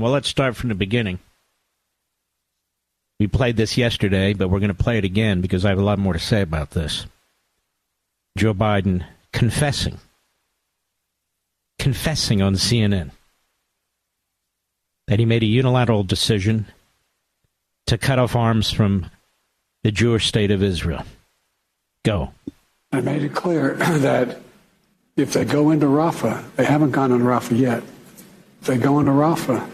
Well, let's start from the beginning. We played this yesterday, but we're going to play it again because I have a lot more to say about this. Joe Biden confessing on CNN that he made a unilateral decision to cut off arms from the Jewish state of Israel. Go. I made it clear that if they go into Rafah, they haven't gone into Rafah yet. If they go into Rafah,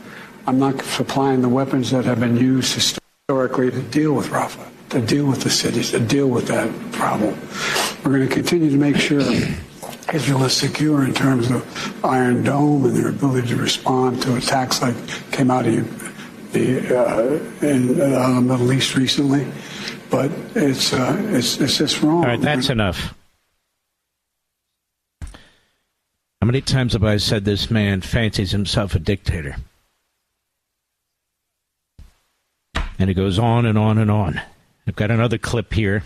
I'm not supplying the weapons that have been used historically to deal with Rafah, to deal with the cities, to deal with that problem. We're going to continue to make sure Israel is secure in terms of Iron Dome and their ability to respond to attacks like came out of the Middle East recently. But it's just wrong. All right, that's enough. How many times have I said this man fancies himself a dictator? And it goes on and on and on. I've got another clip here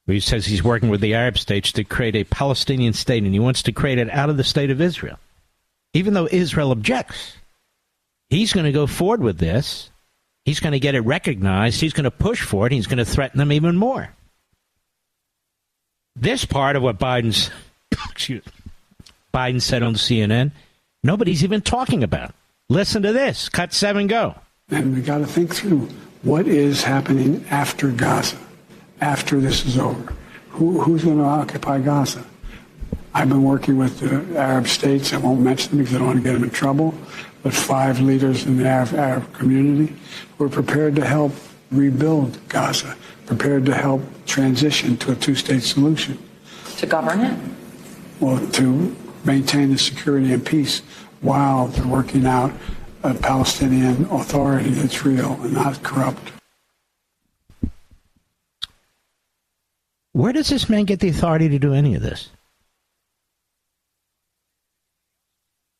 where he says he's working with the Arab states to create a Palestinian state, and he wants to create it out of the state of Israel. Even though Israel objects, he's going to go forward with this. He's going to get it recognized. He's going to push for it. He's going to threaten them even more. This part of what Biden said on CNN, nobody's even talking about. Listen to this. Cut 7, go. And we got to think through what is happening after Gaza, after this is over. Who's going to occupy Gaza? I've been working with the Arab states. I won't mention them because I don't want to get them in trouble. But 5 leaders in the Arab community who are prepared to help rebuild Gaza, prepared to help transition to a 2-state solution. To govern it? Well, to maintain the security and peace while they're working out a Palestinian authority that's real and not corrupt. Where does this man get the authority to do any of this?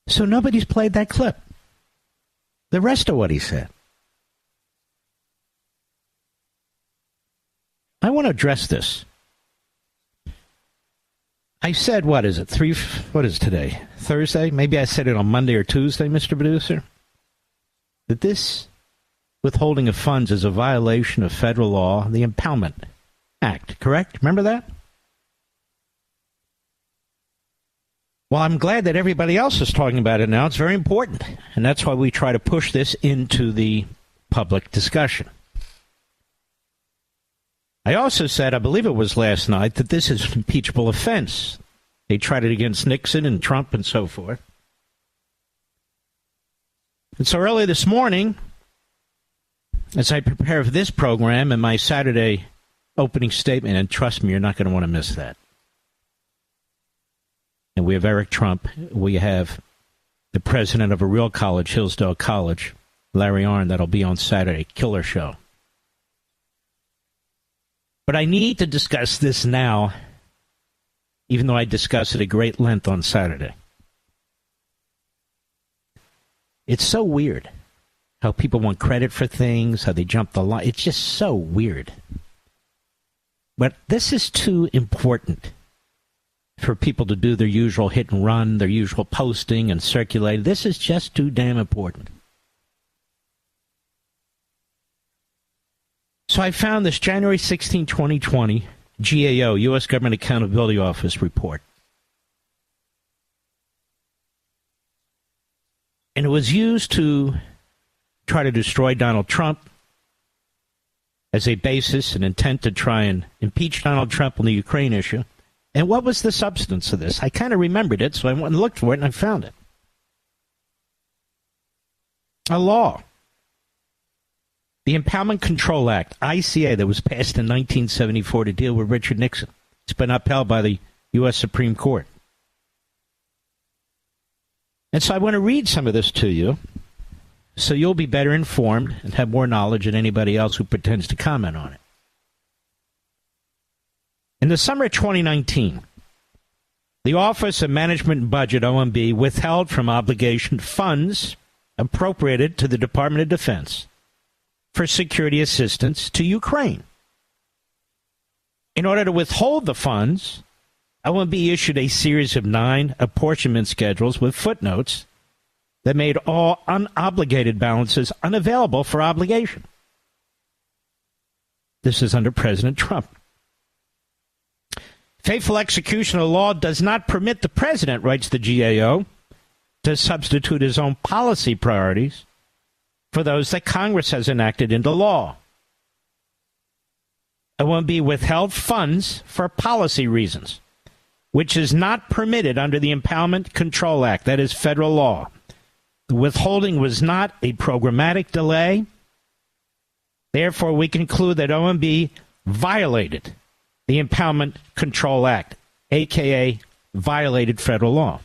So nobody's played that clip. The rest of what he said. I want to address this. I said, what is it? What is today? Thursday? Maybe I said it on Monday or Tuesday, Mr. Producer. That this withholding of funds is a violation of federal law, the Impoundment Act, correct? Remember that? Well, I'm glad that everybody else is talking about it now. It's very important. And that's why we try to push this into the public discussion. I also said, I believe it was last night, that this is an impeachable offense. They tried it against Nixon and Trump and so forth. And so early this morning, as I prepare for this program and my Saturday opening statement, and trust me, you're not going to want to miss that. And we have Eric Trump. We have the president of a real college, Hillsdale College, Larry Arnn, that'll be on Saturday. Killer show. But I need to discuss this now, even though I discussed it at great length on Saturday. It's so weird how people want credit for things, how they jump the line. It's just so weird. But this is too important for people to do their usual hit and run, their usual posting and circulate. This is just too damn important. So I found this January 16, 2020, GAO, U.S. Government Accountability Office report. And it was used to try to destroy Donald Trump as a basis, an intent to try and impeach Donald Trump on the Ukraine issue. And what was the substance of this? I kind of remembered it, so I went and looked for it, and I found it. A law. The Impoundment Control Act, ICA, that was passed in 1974 to deal with Richard Nixon. It's been upheld by the U.S. Supreme Court. And so I want to read some of this to you so you'll be better informed and have more knowledge than anybody else who pretends to comment on it. In the summer of 2019, the Office of Management and Budget, OMB, withheld from obligation funds appropriated to the Department of Defense for security assistance to Ukraine. In order to withhold the funds, OMB issued a series of 9 apportionment schedules with footnotes that made all unobligated balances unavailable for obligation. This is under President Trump. Faithful execution of the law does not permit the president, writes the GAO, to substitute his own policy priorities for those that Congress has enacted into law. It will be withheld funds for policy reasons, which is not permitted under the Impoundment Control Act. That is federal law. The withholding was not a programmatic delay. Therefore, we conclude that OMB violated the Impoundment Control Act, a.k.a. violated federal law.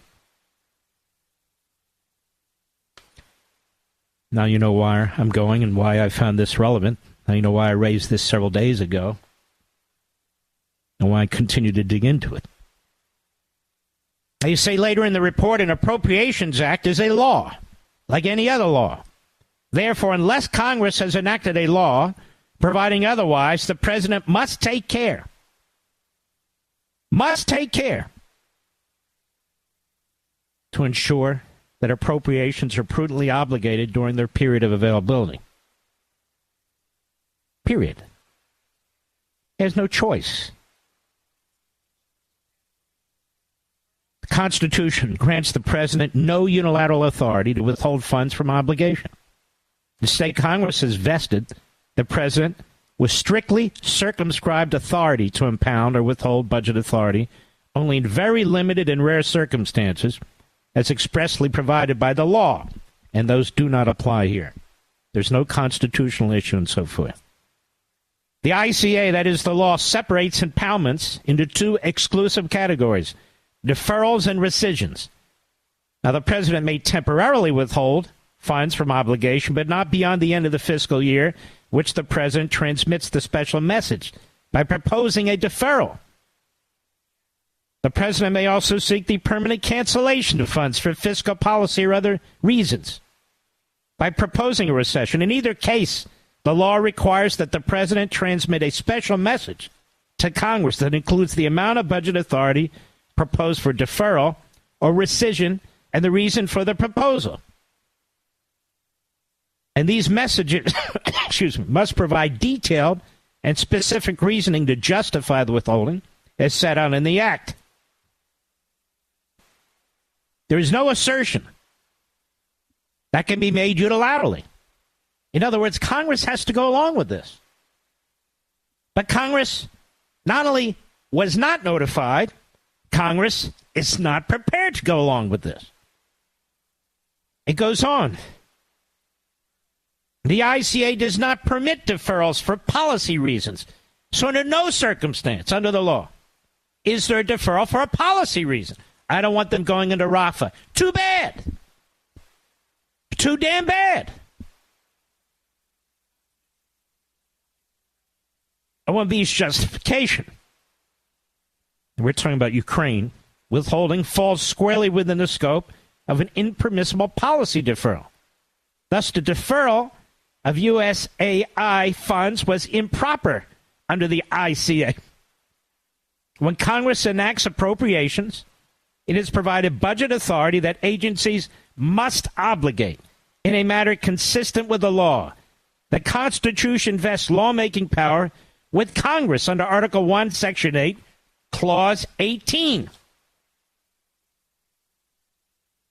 Now you know where I'm going and why I found this relevant. Now you know why I raised this several days ago and why I continue to dig into it. Now you say later in the report, an Appropriations Act is a law, like any other law. Therefore, unless Congress has enacted a law providing otherwise, the president must take care to ensure that appropriations are prudently obligated during their period of availability. Period. He has no choice. The Constitution grants the president no unilateral authority to withhold funds from obligation. The state Congress has vested the president with strictly circumscribed authority to impound or withhold budget authority only in very limited and rare circumstances as expressly provided by the law, and those do not apply here. There's no constitutional issue and so forth. The ICA, that is the law, separates impoundments into two exclusive categories, deferrals and rescissions. Now, the president may temporarily withhold funds from obligation, but not beyond the end of the fiscal year, which the president transmits the special message by proposing a deferral. The president may also seek the permanent cancellation of funds for fiscal policy or other reasons by proposing a recession. In either case, the law requires that the president transmit a special message to Congress that includes the amount of budget authority proposed for deferral or rescission and the reason for the proposal. And these messages must provide detailed and specific reasoning to justify the withholding as set out in the Act. There is no assertion that can be made unilaterally. In other words, Congress has to go along with this. But Congress not only was not notified, Congress is not prepared to go along with this. It goes on. The ICA does not permit deferrals for policy reasons. So under no circumstance under the law is there a deferral for a policy reason. I don't want them going into Rafah. Too bad. Too damn bad. OMB's justification, we're talking about Ukraine, withholding falls squarely within the scope of an impermissible policy deferral. Thus, the deferral of USAI funds was improper under the ICA. When Congress enacts appropriations, it has provided budget authority that agencies must obligate in a manner consistent with the law. The Constitution vests lawmaking power with Congress under Article 1, Section 8, Clause 18.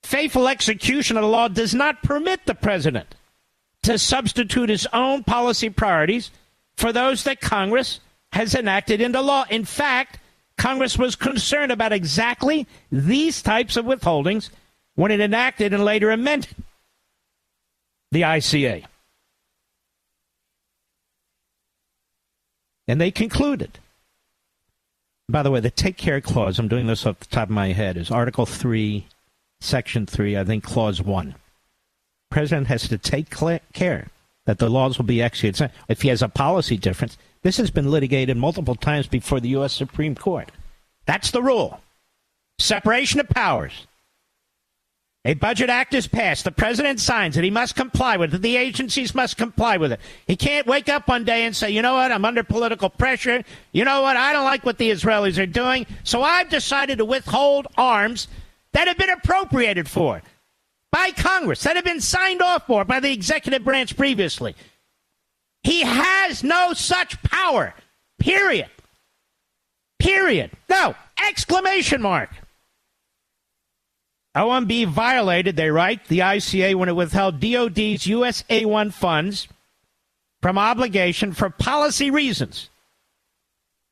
Faithful execution of the law does not permit the president to substitute his own policy priorities for those that Congress has enacted into law. In fact, Congress was concerned about exactly these types of withholdings when it enacted and later amended the ICA. And they concluded. By the way, the take care clause, I'm doing this off the top of my head, is Article 3, Section 3, I think Clause 1. The president has to take care that the laws will be executed. If he has a policy difference, this has been litigated multiple times before the U.S. Supreme Court. That's the rule. Separation of powers. A budget act is passed. The president signs it. He must comply with it. The agencies must comply with it. He can't wake up one day and say, you know what, I'm under political pressure. You know what, I don't like what the Israelis are doing, so I've decided to withhold arms that have been appropriated for. by Congress, that have been signed off for by the executive branch previously. He has no such power. Period. Period. No. Exclamation mark. OMB violated, they write, the ICA when it withheld DOD's USA-1 funds from obligation for policy reasons.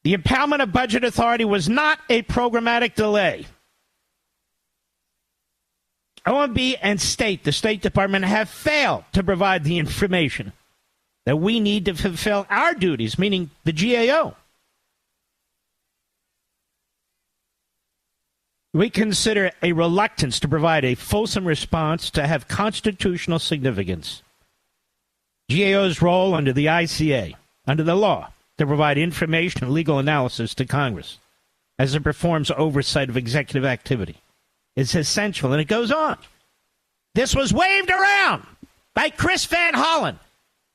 The impoundment of budget authority was not a programmatic delay. OMB and the State Department, have failed to provide the information that we need to fulfill our duties, meaning the GAO. We consider a reluctance to provide a fulsome response to have constitutional significance. GAO's role under the ICA, under the law, to provide information and legal analysis to Congress as it performs oversight of executive activity is essential. And it goes on. This was waved around by Chris Van Hollen,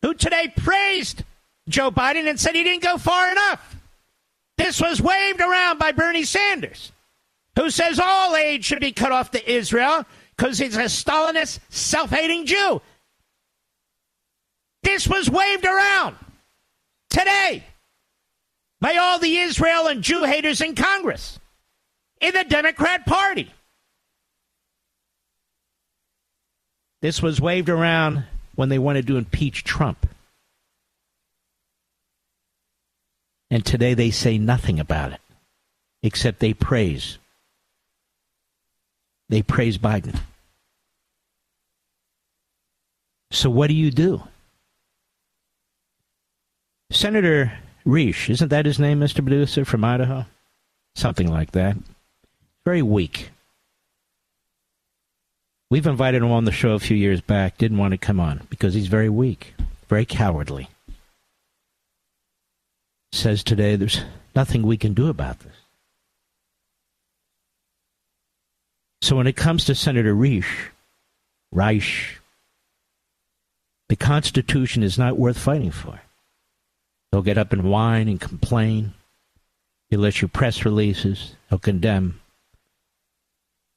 who today praised Joe Biden and said he didn't go far enough. This was waved around by Bernie Sanders, who says all aid should be cut off to Israel because he's a Stalinist, self-hating Jew. This was waved around today by all the Israel and Jew haters in Congress, in the Democrat Party. This was waved around when they wanted to impeach Trump. And today they say nothing about it, except they praise. They praise Biden. So what do? Senator Risch, isn't that his name, Mr. Producer, from Idaho? Something like that. Very weak. We've invited him on the show a few years back, didn't want to come on because he's very weak, very cowardly. Says today there's nothing we can do about this. So when it comes to Senator Risch, the Constitution is not worth fighting for. He'll get up and whine and complain. He'll issue press releases. He'll condemn.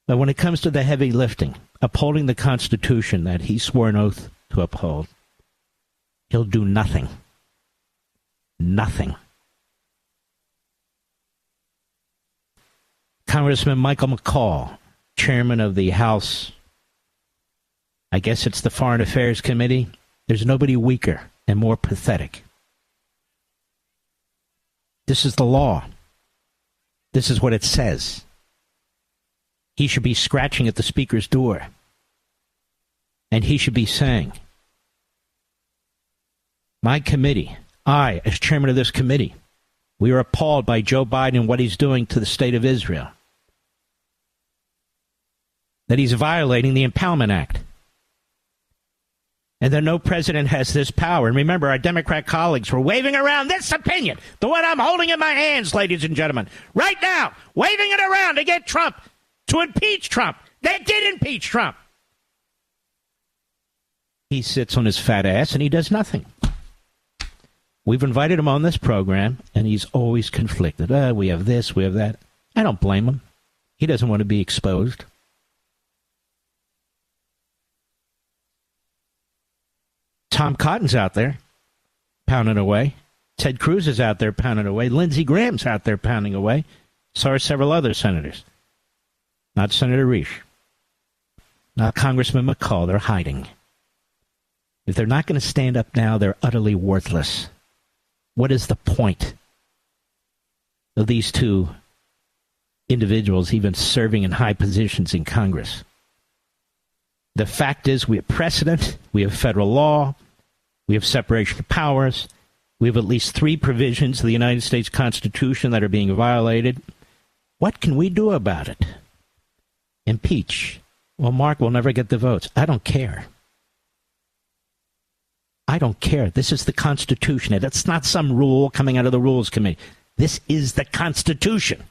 But when it comes to the heavy lifting, upholding the Constitution that he swore an oath to uphold, he'll do nothing. Nothing. Congressman Michael McCaul, chairman of the House, I guess it's the Foreign Affairs Committee. There's nobody weaker and more pathetic. This is the law. This is what it says. He should be scratching at the Speaker's door. And he should be saying, my committee, I, as chairman of this committee, we are appalled by Joe Biden and what he's doing to the state of Israel. That he's violating the Impoundment Act. And that no president has this power. And remember, our Democrat colleagues were waving around this opinion, the one I'm holding in my hands, ladies and gentlemen, right now, waving it around to get Trump, to impeach Trump. They did impeach Trump. He sits on his fat ass and he does nothing. We've invited him on this program, and he's always conflicted. We have this, we have that. I don't blame him. He doesn't want to be exposed. Tom Cotton's out there pounding away. Ted Cruz is out there pounding away. Lindsey Graham's out there pounding away. So are several other senators. Not Senator Risch. Not Congressman McCall. They're hiding. If they're not going to stand up now, they're utterly worthless. What is the point of these two individuals even serving in high positions in Congress? The fact is we have precedent, we have federal law, we have separation of powers, we have at least 3 provisions of the United States Constitution that are being violated. What can we do about it? Impeach. Well, Mark will never get the votes. I don't care. I don't care. This is the Constitution. It's not some rule coming out of the Rules Committee. This is the Constitution.